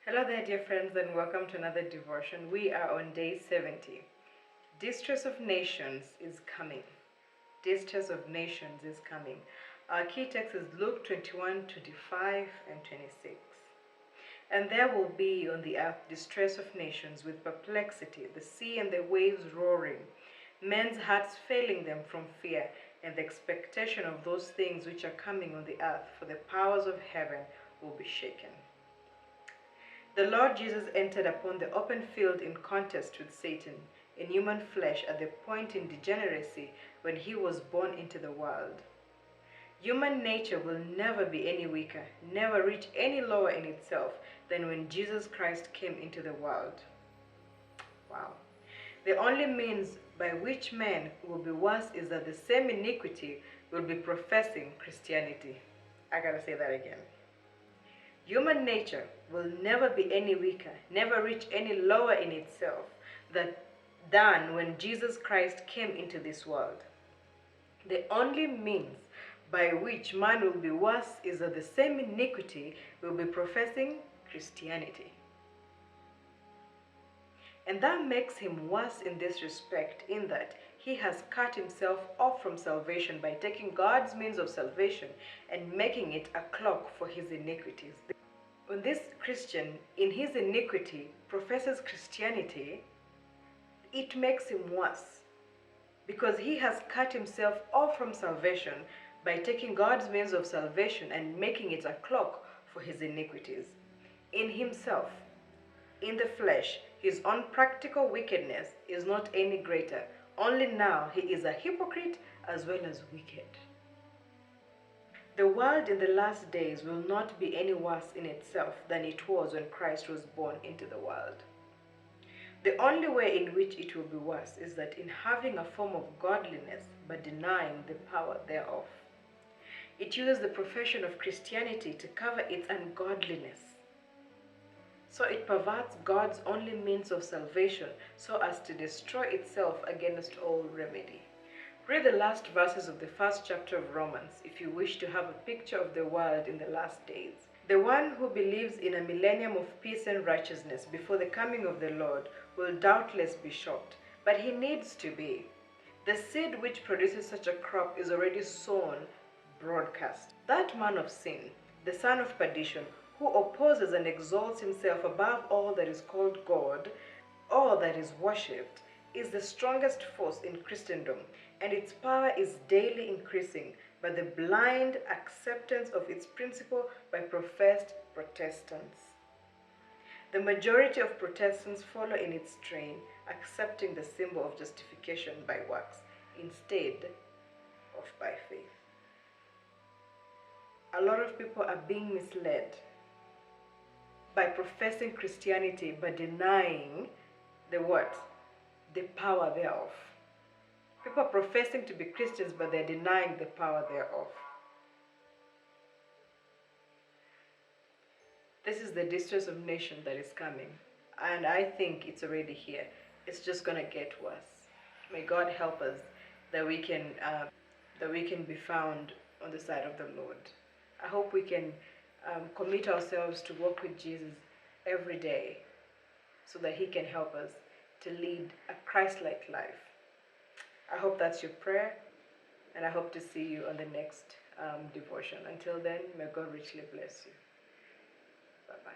Hello there, dear friends, and welcome to another devotion. We are on day 70. Distress of nations is coming. Distress of nations is coming. Our key text is Luke 21, 25, and 26. And there will be on the earth distress of nations with perplexity, the sea and the waves roaring, men's hearts failing them from fear and the expectation of those things which are coming on the earth, for the powers of heaven will be shaken. The Lord Jesus entered upon the open field in contest with Satan in human flesh at the point in degeneracy when he was born into the world. Human nature will never be any weaker, never reach any lower in itself than when Jesus Christ came into the world. Wow. The only means by which man will be worse is that the same iniquity will be professing Christianity. I gotta say that again. Human nature will never be any weaker, never reach any lower in itself than when Jesus Christ came into this world. The only means by which man will be worse is that the same iniquity will be professing Christianity. And that makes him worse in this respect, in that he has cut himself off from salvation by taking God's means of salvation and making it a cloak for his iniquities. When this Christian, in his iniquity, professes Christianity, it makes him worse because he has cut himself off from salvation by taking God's means of salvation and making it a cloak for his iniquities. In himself, in the flesh, his own practical wickedness is not any greater. Only now he is a hypocrite as well as wicked. The world in the last days will not be any worse in itself than it was when Christ was born into the world. The only way in which it will be worse is that in having a form of godliness but denying the power thereof. It uses the profession of Christianity to cover its ungodliness. So it perverts God's only means of salvation so as to destroy itself against all remedy. Read the last verses of the first chapter of Romans if you wish to have a picture of the world in the last days. The one who believes in a millennium of peace and righteousness before the coming of the Lord will doubtless be shocked, but he needs to be. The seed which produces such a crop is already sown broadcast. That man of sin, the son of perdition, who opposes and exalts himself above all that is called God, all that is worshipped, is the strongest force in Christendom, and its power is daily increasing by the blind acceptance of its principle by professed Protestants. The majority of Protestants follow in its train, accepting the symbol of justification by works instead of by faith. A lot of people are being misled by professing Christianity but denying the what? The power thereof. People are professing to be Christians, but they're denying the power thereof. This is the distress of nation that is coming, and I think it's already here. It's just going to get worse. May God help us that we can be found on the side of the Lord. I hope we can commit ourselves to walk with Jesus every day so that he can help us to lead a Christ-like life. I hope that's your prayer, and I hope to see you on the next devotion. Until then, may God richly bless you. Bye-bye.